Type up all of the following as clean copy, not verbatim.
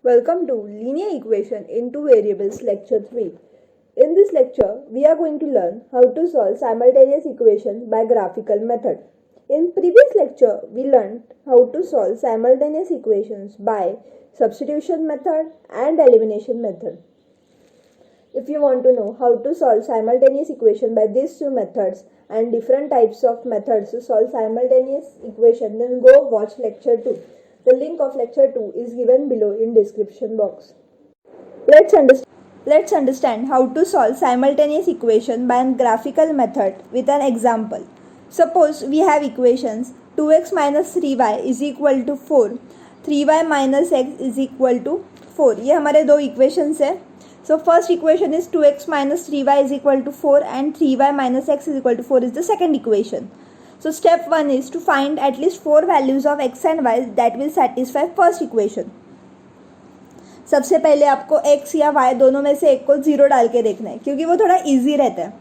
Welcome to Linear Equation in Two Variables Lecture 3. In this lecture, we are going to learn how to solve simultaneous equations by graphical method. In previous lecture, we learned how to solve simultaneous equations by substitution method and elimination method. If you want to know how to solve simultaneous equation by these two methods and different types of methods to solve simultaneous equation, then go watch lecture 2. The link of lecture 2 is given below in description box. Let's understand how to solve simultaneous equation by a graphical method with an example. Suppose we have equations 2x minus 3y is equal to 4, 3y minus x is equal to 4. ये हमारे दो equations है. So first equation is 2x minus 3y is equal to 4 and 3y minus x is equal to 4 is the second equation. So step 1 is to find at least 4 values of x and y that will satisfy first equation. सबसे पहले आपको x या y दोनों में से एक को 0 डाल के देखना है क्योंकि वो थोड़ा इजी रहता है.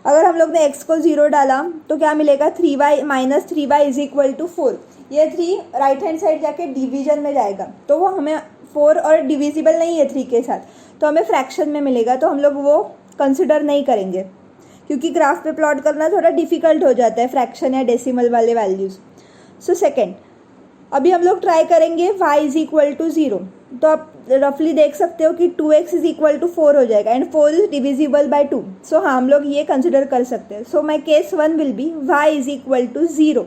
अगर हम लोग ने x को 0 डाला तो क्या मिलेगा 3y minus 3y is equal to 4. ये 3 राइट हैंड साइड जाके डिवीजन में जाएगा तो वो हमें 4 और डिविजिबल नहीं है 3 के साथ, तो हमें फ्रैक्शन में मिलेगा, तो हम लोग वो कंसिडर नहीं करेंगे क्योंकि ग्राफ पे प्लॉट करना थोड़ा डिफ़िकल्ट हो जाता है फ्रैक्शन या डेसिमल वाले वैल्यूज़. सो सेकेंड, अभी हम लोग ट्राई करेंगे y इज इक्वल टू 0. तो आप रफली देख सकते हो कि 2x इज इक्वल टू 4 हो जाएगा and 4 is divisible by 2. So हाँ, हम लोग ये कंसिडर कर सकते हैं. So my case 1 will be y is equal to 0.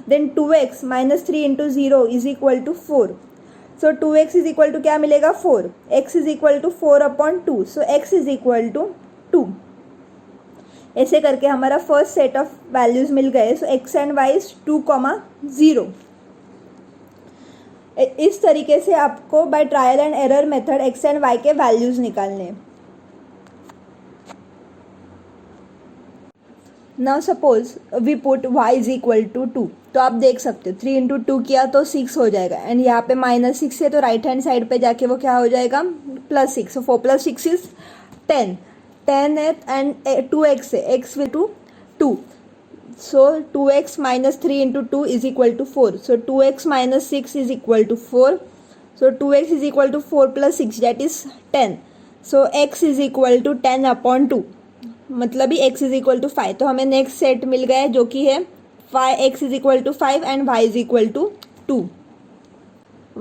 Then 2x minus 3 into 0 is equal to 4. So 2x is equal to क्या मिलेगा 4. x is equal to 4/2. So x is equal to 2. ऐसे करके हमारा first set of values मिल गए. So x and y is 2,0. इस तरीके से आपको by trial and error method x and y के वैल्यूज़ निकालने हैं. Now suppose we put y is equal to 2. तो आप देख सकते हो 3 इंटू 2 किया तो 6 हो जाएगा एंड यहाँ पे -6 है तो राइट हैंड साइड पे जाके वो क्या हो जाएगा +6. सो 4 + 6 इज 10 है एंड 2x है, x will to 2. So 2x minus 3 into 2 is equal to 4. So 2x minus 6 is equal to 4. So 2x is equal to 4 plus 6, that is 10. So x is equal to 10/2. मतलब ही x is equal to 5. तो हमें next set मिल गया है जो कि है x is equal to 5 and y is equal to 2.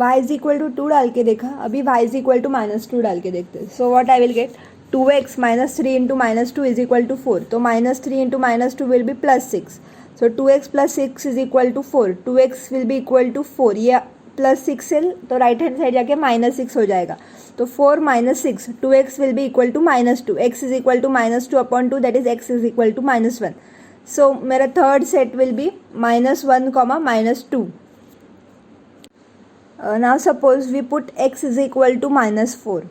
y is equal to 2 डाल के देखा, अभी y is equal to -2 डाल के देखते हैं. So what I will get? 2x minus 3 into -2 is equal to 4. तो -3 into -2 will be +6. So 2x plus 6 is equal to 4. 2x will be equal to 4. ये +6 से तो राइट हैंड साइड जाके -6 हो जाएगा. तो 4 - 6, 2x will be equal to -2. x is equal to -2/2, that is x is equal to -1. So मेरा third set will be -1, -2. Now suppose we put x is equal to -4.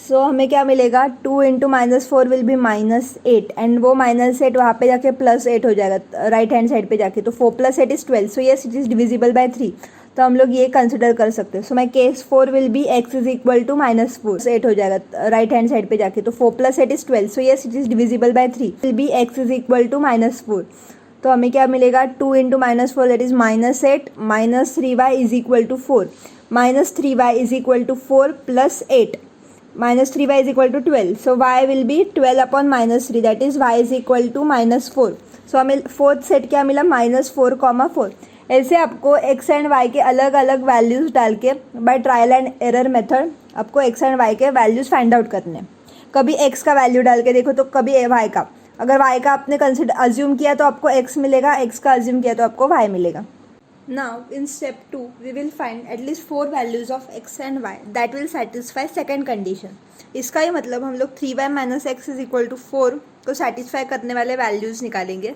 सो हमें क्या मिलेगा 2 इंटू -4 will B -8 and वो -8 वहाँ पे जाके +8 हो जाएगा राइट हैंड साइड पे जाके. तो 4 + 8 is 12. So yes, it is divisible by 3. तो हम लोग ये कंसिडर कर सकते हैं. So my case 4 will be x is equal to -4. 8 हो जाएगा राइट हैंड साइड पे जाके. तो 4 + 8 is 12. So yes, it is divisible by 3. Will be x is equal to -4. तो हमें क्या मिलेगा 2 इंटू -4 that is -8 -3y is equal to 4. -3y is equal to 4 + 8. -3y is equal to 12. So y will be 12/-3, that is y is equal to -4. So हमें fourth set क्या मिला -4,4. ऐसे आपको x एंड y के अलग अलग वैल्यूज़ डाल के bye trial and error method आपको x एंड y के वैल्यूज़ फाइंड आउट करने हैं. कभी x का वैल्यू डाल के देखो तो कभी y का. अगर y का आपने कंसिडर अज्यूम किया तो आपको x मिलेगा, x का अज्यूम किया तो आपको y मिलेगा. Now in step 2 we will find at least 4 values of x and y that will satisfy second condition. इसका ही मतलब हम लोग 3y minus x is equal to 4 को satisfy करने वाले values निकालेंगे.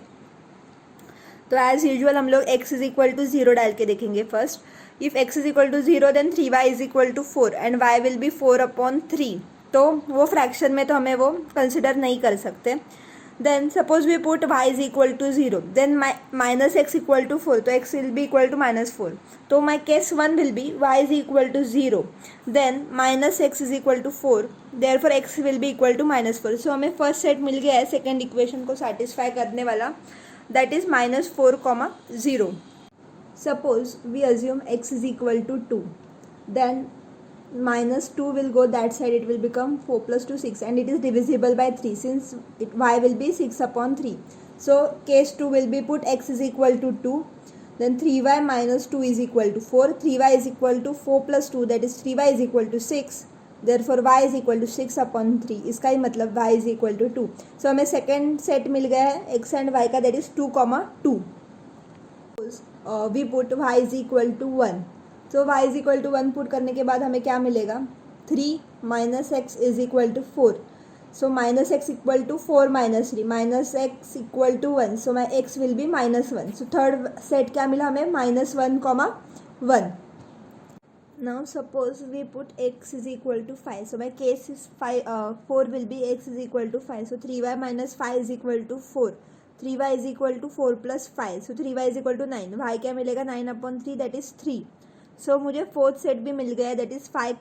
तो as usual हम लोग x is equal to 0 डाल के देखेंगे first. If x is equal to 0 then 3y is equal to 4 and y will be 4/3. तो वो फ्रैक्शन में तो हमें वो कंसिडर नहीं कर सकते. Then suppose we put y is equal to 0. Then minus x equal to 4. तो x will be equal to -4. तो my case 1 will be y is equal to 0. Then minus x is equal to 4. Therefore x will be equal to -4. So हमें first set मिल गया है second equation को satisfy करने वाला, that is -4, 0. Suppose we assume x is equal to 2. Then minus 2 will go that side, it will become 4 plus 2 6, and it is divisible by 3 since y will be 6 upon 3. So case 2 will be put x is equal to 2, then 3y minus 2 is equal to 4, 3y is equal to 4 plus 2, that is 3y is equal to 6, therefore y is equal to 6 upon 3. इसका ही मतलब y is equal to 2. So हमें second set मिल गया है x and y का, that is 2, 2. We put y is equal to 1. So y is equal to 1 put करने के बाद हमें क्या मिलेगा, 3 minus x is equal to 4. So minus x equal to 4 minus 3, minus x equal to 1. So my x will be minus 1. So third set क्या मिला हमें, minus 1, 1. Now suppose we put x is equal to 5. So my case is 4 will be x is equal to 5. So 3y minus 5 is equal to 4. 3y is equal to 4 plus 5. So 3y is equal to 9. y क्या मिलेगा, 9 upon 3, that is 3. सो मुझे fourth set भी मिल गया है, that is 5,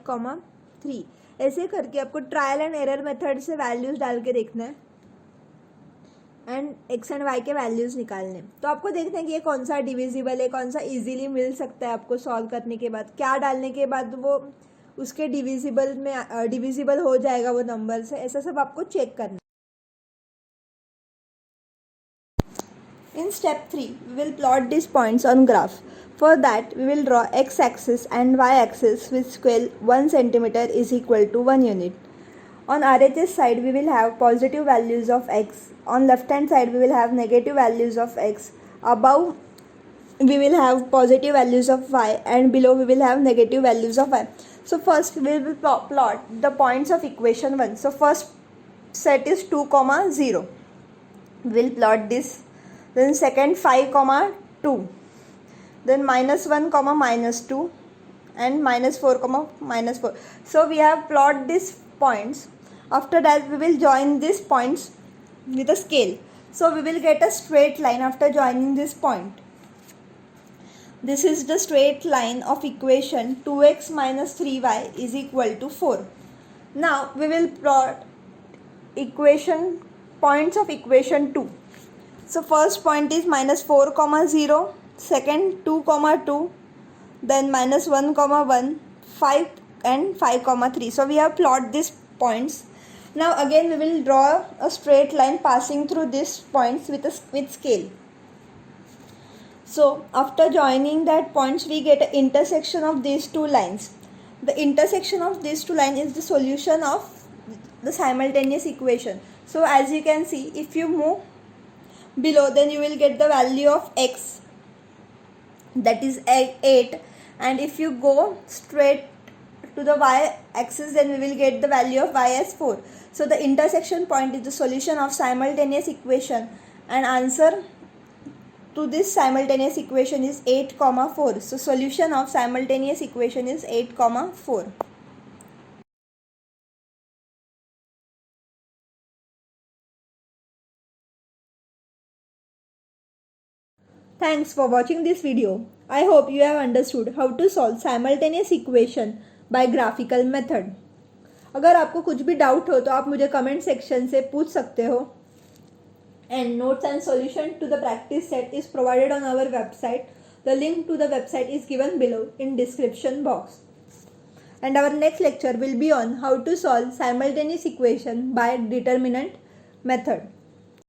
3. ऐसे करके आपको trial and error method से वैल्यूज़ डाल के देखना है एंड एक्स एंड वाई के वैल्यूज़ निकालने. तो आपको देखना है कि ये कौन सा डिविजिबल है, कौन सा इजीली मिल सकता है आपको सॉल्व करने के बाद, क्या डालने के बाद वो उसके डिविजिबल हो जाएगा वो नंबर से, ऐसा सब आपको चेक करना है. In step 3, we will plot these points on graph. For that, we will draw x-axis and y-axis with scale 1 cm is equal to 1 unit. On RHS side, we will have positive values of x. On left hand side, we will have negative values of x. Above, we will have positive values of y, and below we will have negative values of y. So first, we will plot the points of equation 1. So first set is 2, 0. We will plot this. Then second 5, 2, then minus 1, minus 2, and minus 4, minus 4. So we have plot these points. After that we will join these points with a scale. So we will get a straight line after joining this point. This is the straight line of equation 2x minus 3y is equal to 4. Now we will plot points of equation 2. So first point is minus 4, 0, second 2, 2, then minus 1, 1, 5 and 5, 3. So we have plot these points. Now again we will draw a straight line passing through these points with scale. So after joining that points, we get an intersection of these two lines. The intersection of these two lines is the solution of the simultaneous equation. So as you can see, if you move below, then you will get the value of x, that is 8, and if you go straight to the y axis, then we will get the value of y as 4. So the intersection point is the solution of simultaneous equation, and answer to this simultaneous equation is 8, 4. So solution of simultaneous equation is 8, 4. Thanks for watching this video. I hope you have understood how to solve simultaneous equation by graphical method. अगर आपको कुछ भी doubt हो तो आप मुझे comment section से पूछ सकते हो. And notes and solution to the practice set is provided on our website. The link to the website is given below in description box. And our next lecture will be on how to solve simultaneous equation by determinant method.